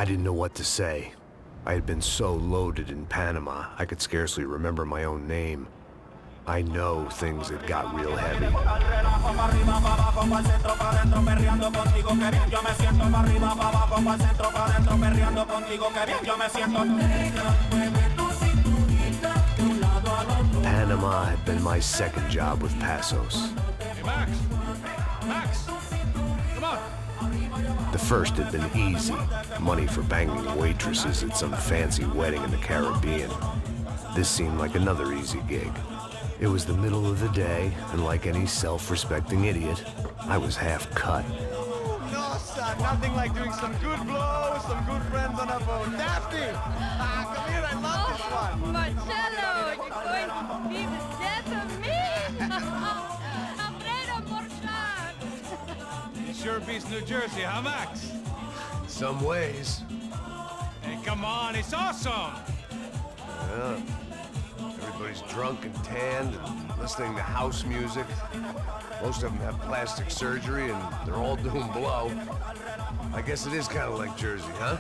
I didn't know what to say. I had been so loaded in Panama, I could scarcely remember my own name. I know things had got real heavy. Panama had been my second job with Passos. Hey, Max! Max! Come on! The first had been easy. Money for banging waitresses at some fancy wedding in the Caribbean. This seemed like another easy gig. It was the middle of the day, and like any self-respecting idiot, I was half cut. No, son, nothing like doing some good blows, some good friends on a boat. Daphne! Come here, I love this one. Marcello, you're going to be the death of me! Alfredo Morchan! It sure beats New Jersey, huh, Max? Some ways. Hey, come on, it's awesome! Yeah. Everybody's drunk and tanned and listening to house music. Most of them have plastic surgery and they're all doing blow. I guess it is kind of like Jersey, huh?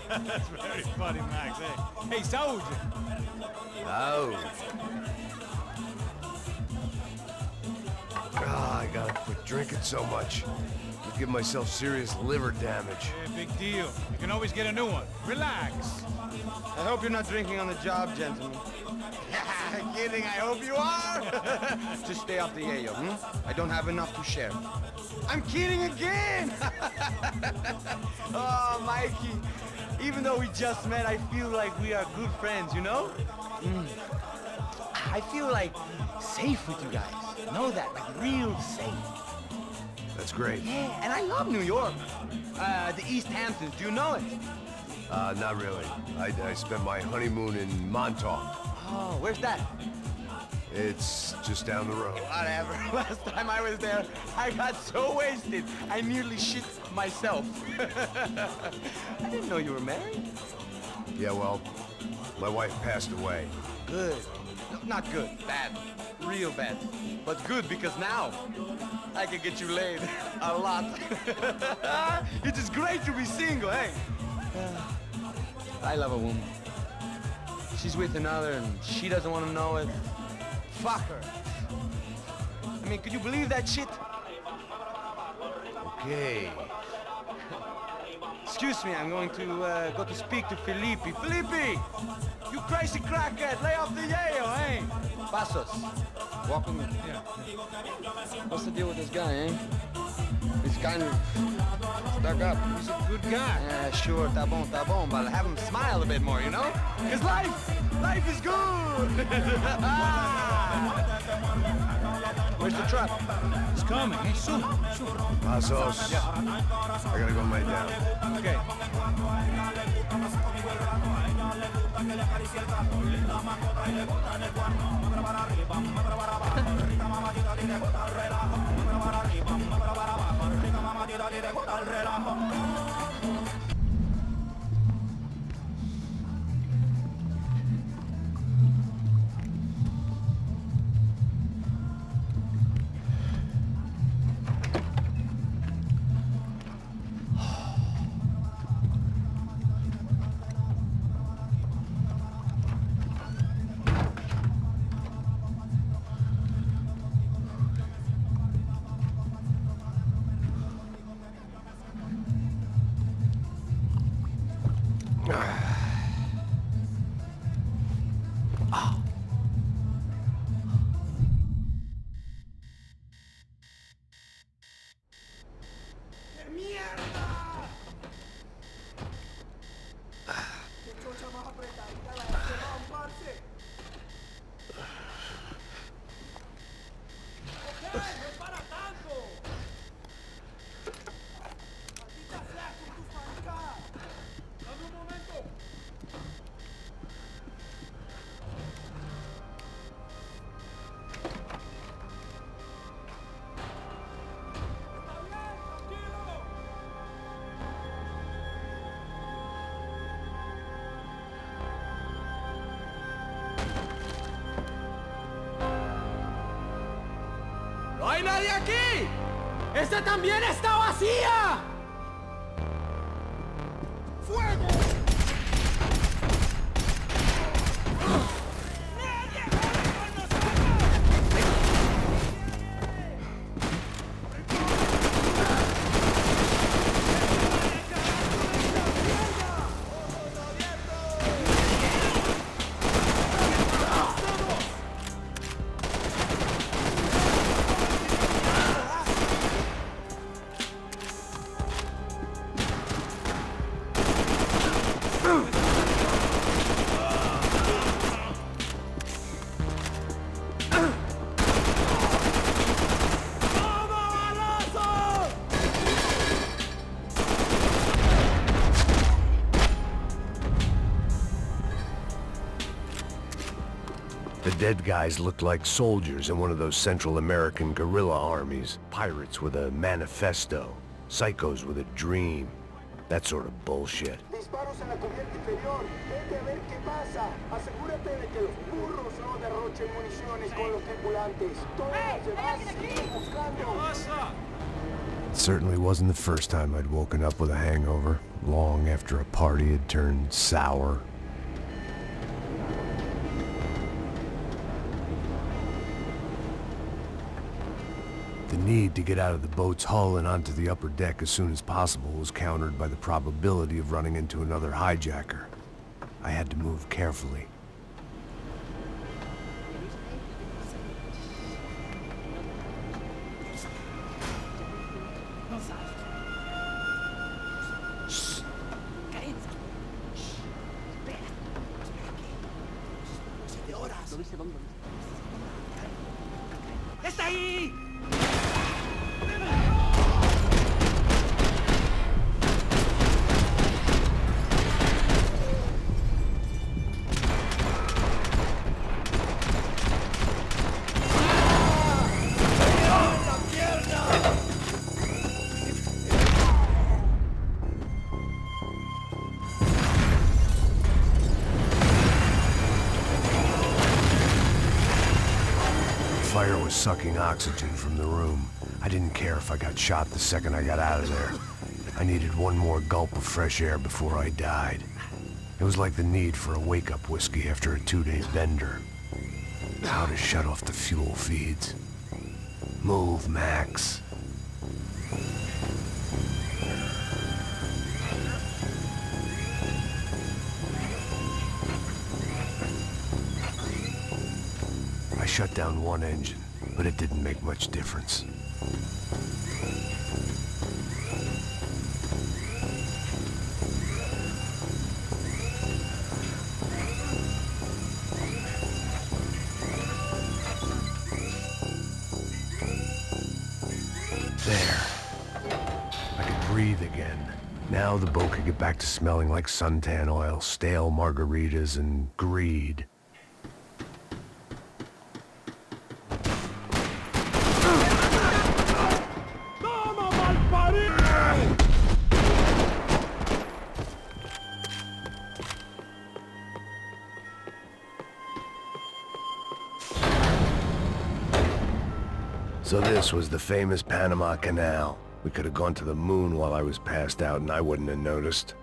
That's very funny, Max. Hey, Saúde! Oh. I gotta quit drinking so much. I'll give myself serious liver damage. Hey, big deal. You can always get a new one. Relax. I hope you're not drinking on the job, gentlemen. Kidding, I hope you are. Just stay off the yayo, I don't have enough to share. I'm kidding again. Oh, Mikey. Even though we just met, I feel like we are good friends, you know? I feel like safe with you guys. Know that, like real safe. That's great. Yeah, and I love New York. The East Hamptons, do you know it? Not really. I spent my honeymoon in Montauk. Oh, where's that? It's just down the road. Whatever. Last time I was there, I got so wasted, I nearly shit myself. I didn't know you were married. Yeah, well, my wife passed away. Good. No, not good. Bad. Real bad. But good because now I can get you laid a lot. It is great to be single, hey? I love a woman. She's with another and she doesn't want to know it. Fuck her. I mean, could you believe that shit? Okay. Excuse me, I'm going to go to speak to Felipe. Felipe! You crazy crackhead, lay off the yayo, eh? Passos, walk with me. Yeah. What's the deal with this guy, eh? He's kind of stuck up. He's a good guy. Yeah, sure, tá bom, but have him smile a bit more, you know? Because life is good! Where's the truck? It's coming. Hey, soon. Passos. Yeah. I gotta go lay down. Okay. ¡No hay nadie aquí! ¡Esta también está vacía! The dead guys looked like soldiers in one of those Central American guerrilla armies. Pirates with a manifesto. Psychos with a dream. That sort of bullshit. Disparos en la cubierta inferior. Vete a ver qué pasa. Asegúrate de que los burros no derrochen municiones con los tripulantes. Todos los demás siguen buscando. It certainly wasn't the first time I'd woken up with a hangover, long after a party had turned sour. The need to get out of the boat's hull and onto the upper deck as soon as possible was countered by the probability of running into another hijacker. I had to move carefully. ¡Está ahí! Fire was sucking oxygen from the room. I didn't care if I got shot the second I got out of there. I needed one more gulp of fresh air before I died. It was like the need for a wake-up whiskey after a 2-day bender. How to shut off the fuel feeds. Move, Max. I shut down one engine, but it didn't make much difference. There. I could breathe again. Now the boat could get back to smelling like suntan oil, stale margaritas, and greed. So this was the famous Panama Canal. We could have gone to the moon while I was passed out and I wouldn't have noticed.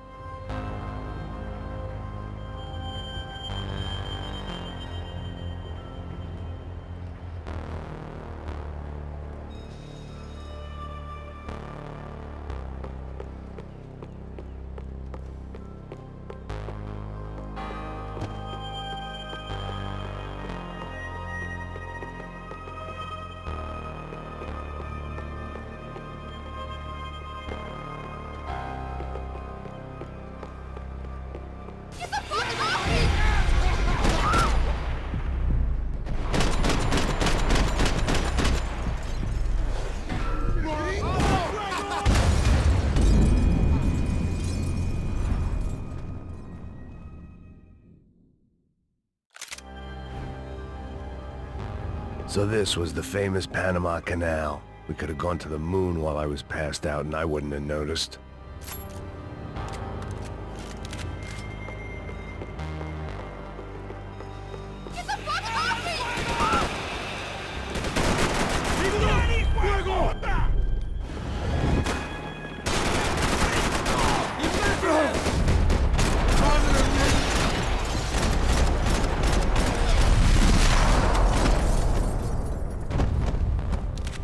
So this was the famous Panama Canal. We could have gone to the moon while I was passed out and I wouldn't have noticed.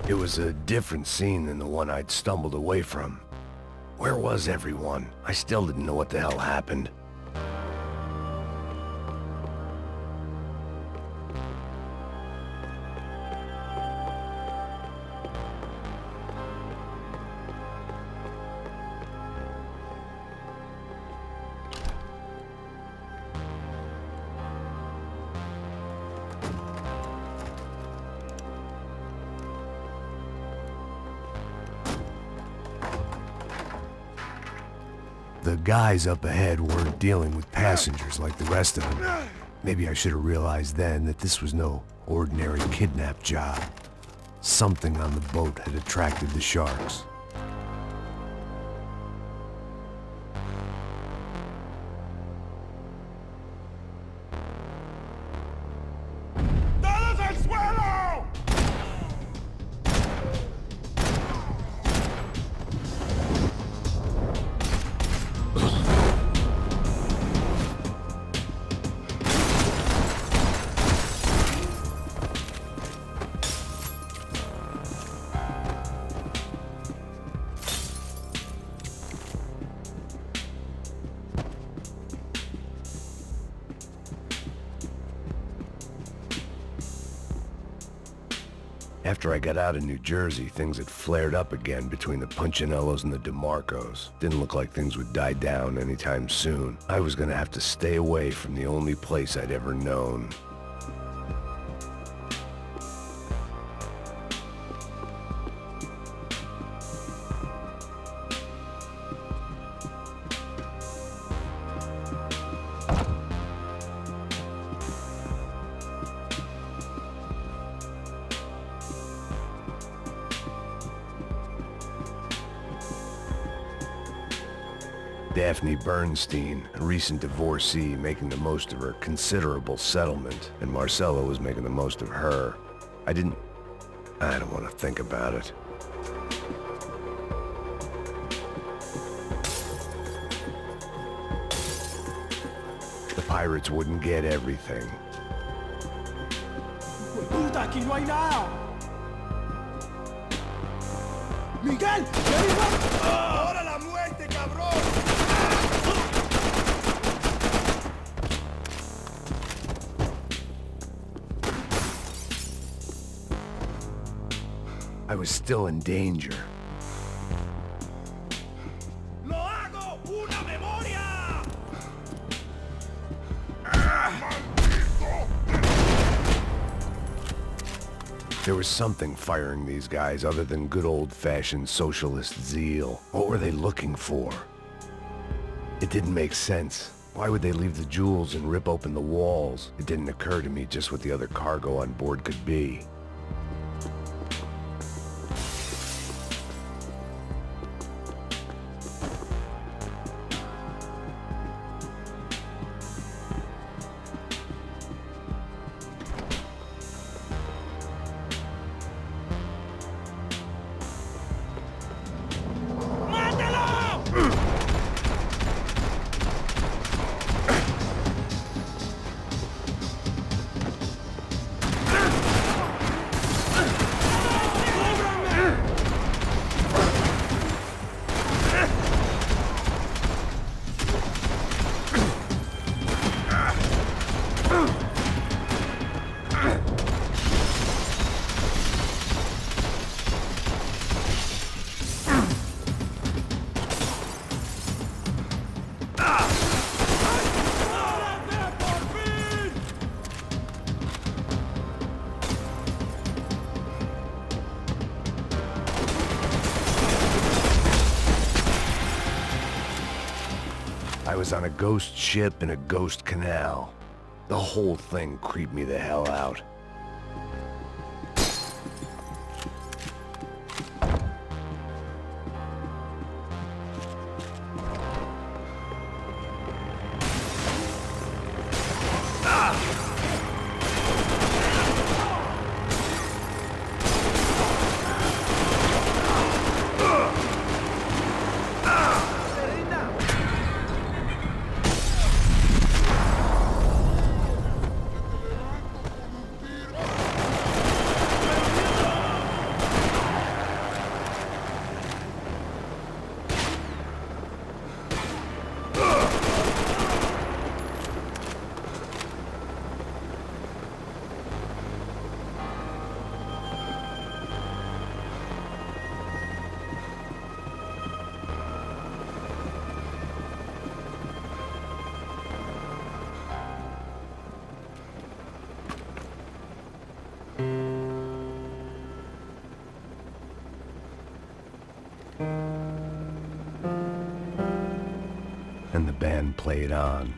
It was a different scene than the one I'd stumbled away from. Where was everyone? I still didn't know what the hell happened. guys up ahead weren't dealing with passengers like the rest of them. Maybe I should have realized then that this was no ordinary kidnap job. Something on the boat had attracted the sharks. ¡Todos al suelo! After I got out of New Jersey, things had flared up again between the Punchinellos and the DeMarcos. Didn't look like things would die down anytime soon. I was gonna have to stay away from the only place I'd ever known. Daphne Bernstein, a recent divorcee, making the most of her considerable settlement, and Marcella was making the most of her. I don't want to think about it. The pirates wouldn't get everything. ¡Puta, aquí no hay nada! ¡Miguel! ¡Ya viva! ¡Ahora la muerte, cabrón! I was still in danger. ¡Lo hago! ¡Una memoria! There was something firing these guys other than good old-fashioned socialist zeal. What were they looking for? It didn't make sense. Why would they leave the jewels and rip open the walls? It didn't occur to me just what the other cargo on board could be. I was on a ghost ship in a ghost canal. The whole thing creeped me the hell out. and the band played on.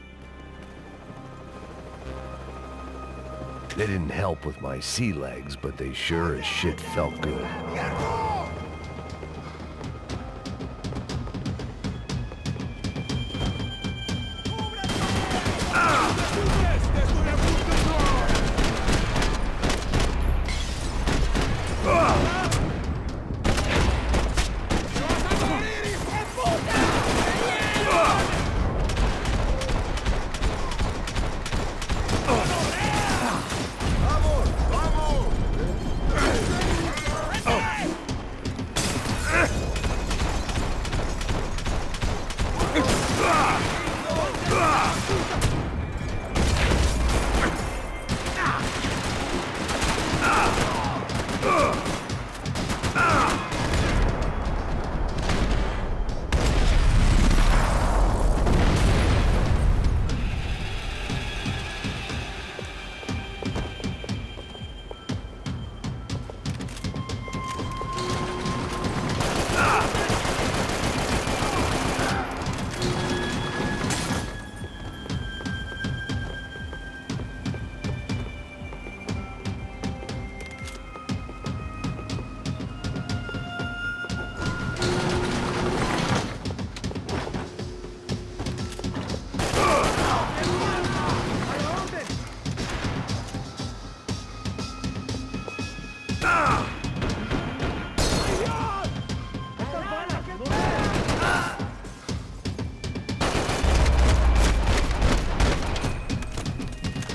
They didn't help with my sea legs, but they sure as shit felt good.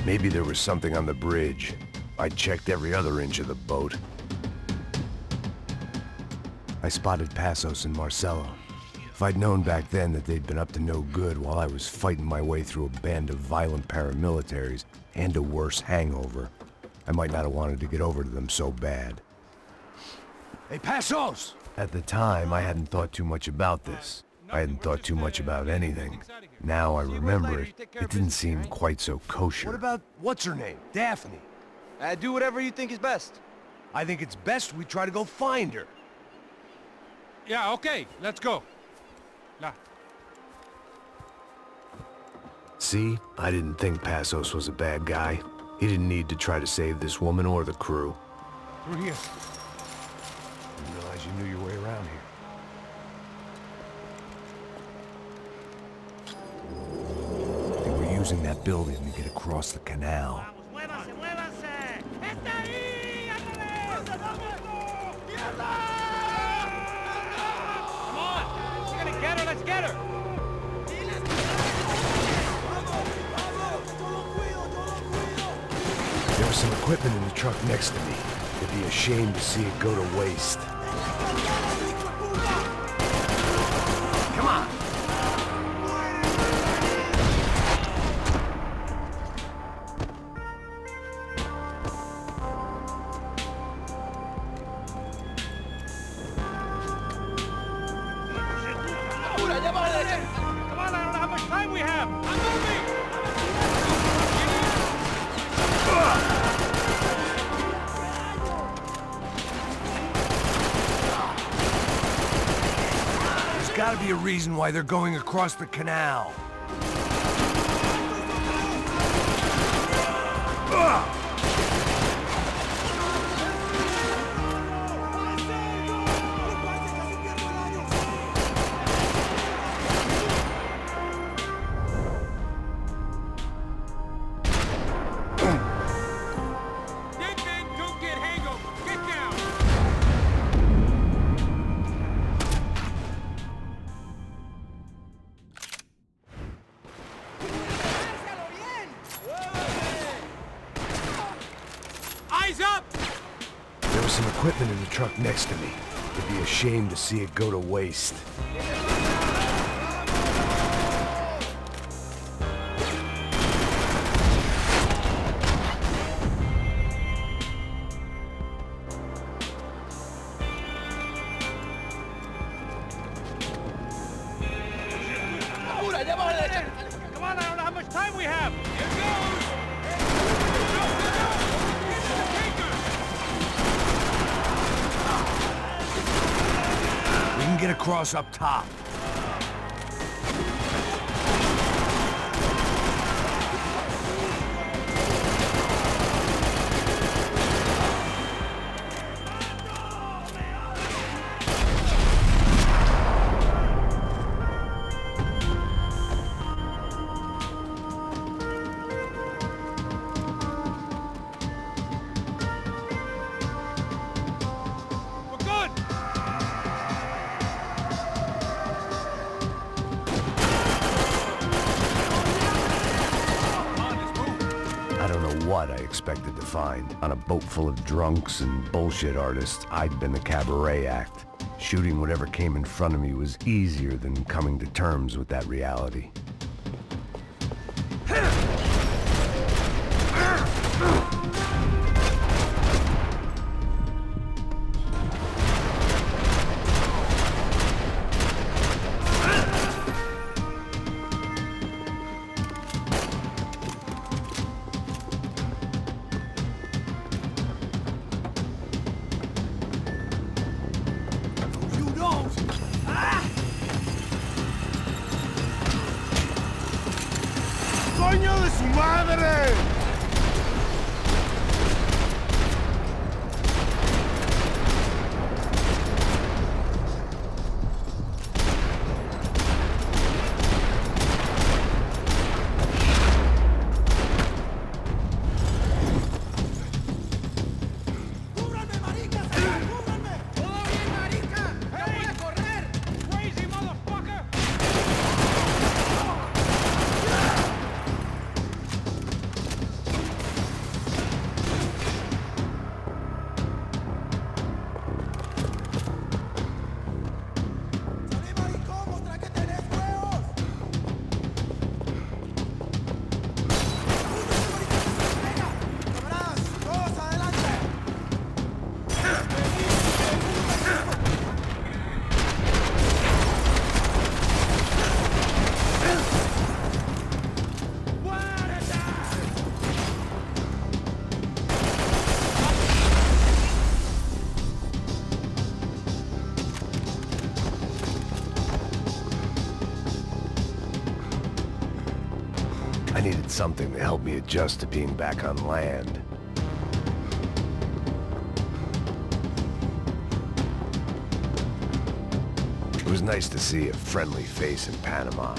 Maybe there was something on the bridge. I checked every other inch of the boat. I spotted Passos and Marcelo. If I'd known back then that they'd been up to no good while I was fighting my way through a band of violent paramilitaries and a worse hangover, I might not have wanted to get over to them so bad. Hey, Passos! At the time, I hadn't thought too much about this. I hadn't thought too much about anything. Now I remember it, it didn't seem quite so kosher. What about, what's her name? Daphne. Do whatever you think is best. I think it's best we try to go find her. Yeah, okay, let's go. La. See? I didn't think Passos was a bad guy. He didn't need to try to save this woman or the crew. Through here. Didn't realize you knew your way around here. They were using that building to get across the canal. Let's get her! There was some equipment in the truck next to me. It'd be a shame to see it go to waste. Come on! Come on, I don't know how much time we have! I'm moving! There's gotta be a reason why they're going across the canal. There was some equipment in the truck next to me. It'd be a shame to see it go to waste. Come on, I don't know how much time we have! Here goes! We can get across up top. what I expected to find. On a boat full of drunks and bullshit artists, I'd been the cabaret act. Shooting whatever came in front of me was easier than coming to terms with that reality. ¡Coño de su madre! ¡Cúbranme, maricas! ¡Cúbranme! ¡Todo bien, marica! ¡No voy a correr! ¡Crazy motherfucker! ¡Salí, maricón! ¡Mostra que tenés huevos! ¡Camaradas! ¡Todos adelante! I needed something to help me adjust to being back on land. It was nice to see a friendly face in Panama.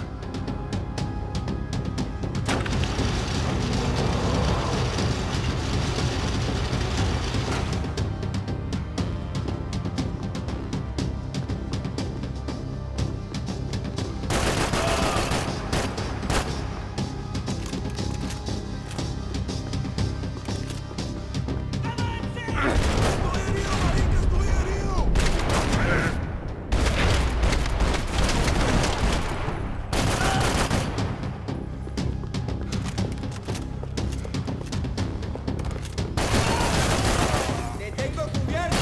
¡Te tengo cubierto!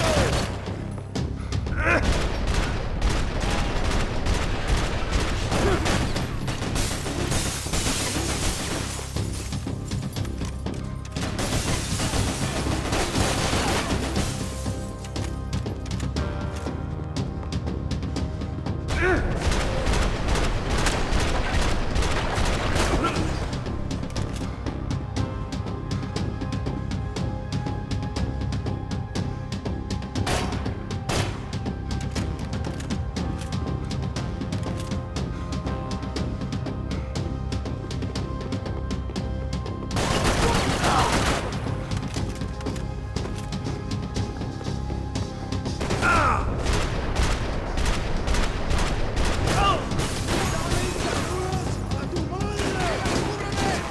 ¡A tu madre! ¡Cúbreme!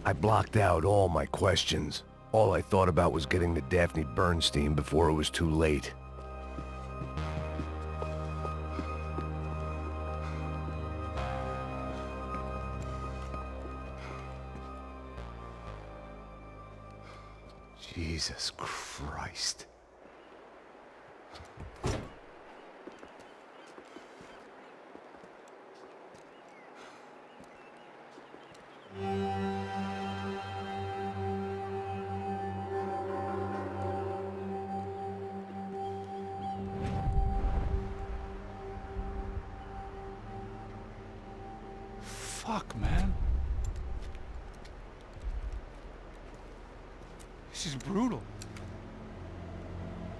I blocked out all my questions. All I thought about was getting to Daphne Bernstein before it was too late. Jesus Christ. This is brutal.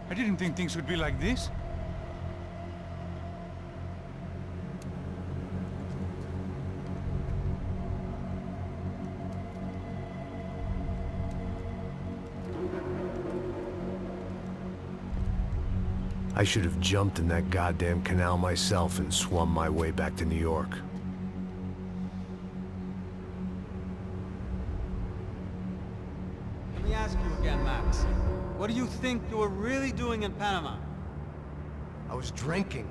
I didn't think things would be like this. I should have jumped in that goddamn canal myself and swum my way back to New York. Let me ask you again, Max. What do you think you were really doing in Panama? I was drinking.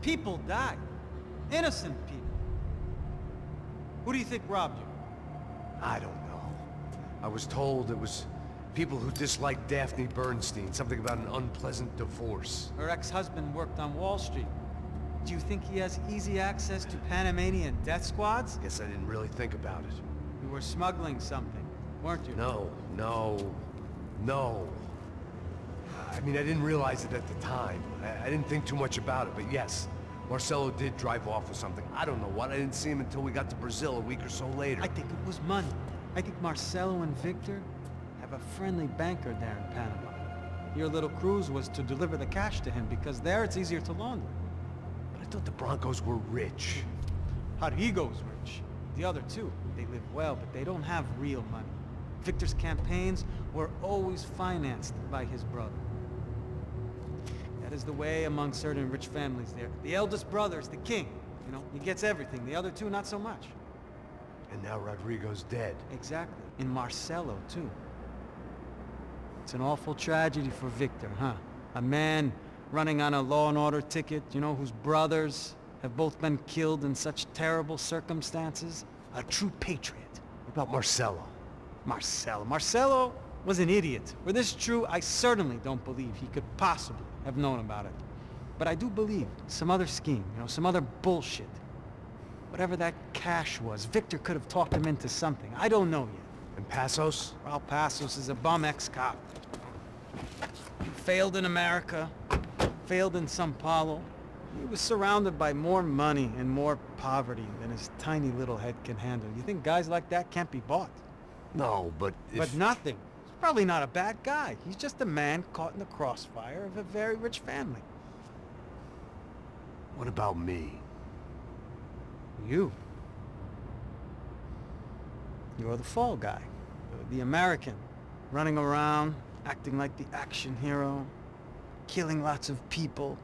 People died. Innocent people. Who do you think robbed you? I don't know. I was told it was people who disliked Daphne Bernstein, something about an unpleasant divorce. Her ex-husband worked on Wall Street. Do you think he has easy access to Panamanian death squads? Guess I didn't really think about it. You were smuggling something, weren't you? No. I mean, I didn't realize it at the time. I didn't think too much about it, but yes, Marcelo did drive off with something. I don't know what. I didn't see him until we got to Brazil a week or so later. I think it was money. I think Marcelo and Victor have a friendly banker there in Panama. Your little cruise was to deliver the cash to him because there it's easier to launder. But I thought the Broncos were rich. Rodrigo's rich. The other two, they live well, but they don't have real money. Victor's campaigns were always financed by his brother. That is the way among certain rich families there. The eldest brother is the king. You know, he gets everything. The other two, not so much. And now Rodrigo's dead. Exactly. And Marcelo, too. It's an awful tragedy for Victor, huh? A man running on a law and order ticket, you know, whose brothers have both been killed in such terrible circumstances. A true patriot. What about Marcelo? Marcelo was an idiot. Were this true, I certainly don't believe he could possibly have known about it. But I do believe some other scheme, you know, some other bullshit. Whatever that cash was, Victor could have talked him into something. I don't know yet. And Passos? Well, Passos is a bum ex-cop. He failed in America, failed in Sao Paulo. He was surrounded by more money and more poverty than his tiny little head can handle. You think guys like that can't be bought? No, but if... But nothing. He's probably not a bad guy. He's just a man caught in the crossfire of a very rich family. What about me? You. You're the fall guy. You're the American. Running around, acting like the action hero. Killing lots of people.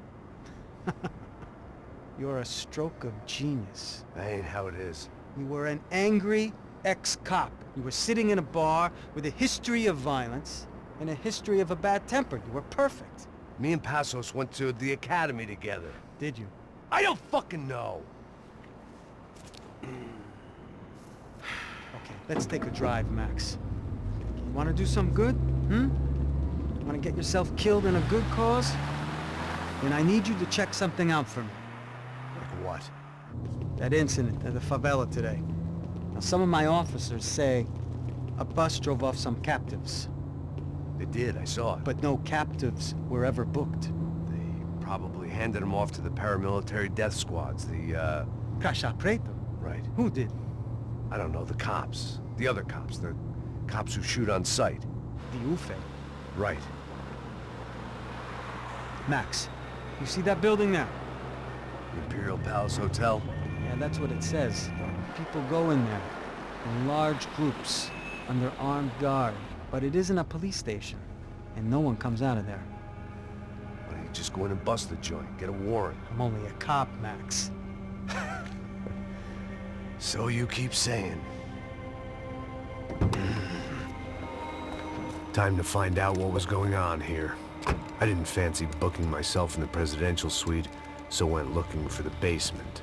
You're a stroke of genius. That ain't how it is. You were an angry ex-cop. You were sitting in a bar with a history of violence and a history of a bad temper. You were perfect. Me and Passos went to the academy together. Did you? I don't fucking know. Okay, let's take a drive, Max. You want to do some good? Want to get yourself killed in a good cause? Then I need you to check something out for me. Like what? That incident at the favela today. Now, some of my officers say a bus drove off some captives. They did, I saw it. But no captives were ever booked. They probably handed them off to the paramilitary death squads, the, Caixa Preto? Right. Who did? I don't know, the cops. The other cops, the cops who shoot on sight. The UFE. Right. Max, you see that building now? The Imperial Palace Hotel? Yeah, that's what it says. People go in there, in large groups, under armed guard. But it isn't a police station, and no one comes out of there. Why don't you just go in and bust the joint, get a warrant? I'm only a cop, Max. So you keep saying. Time to find out what was going on here. I didn't fancy booking myself in the presidential suite, so went looking for the basement.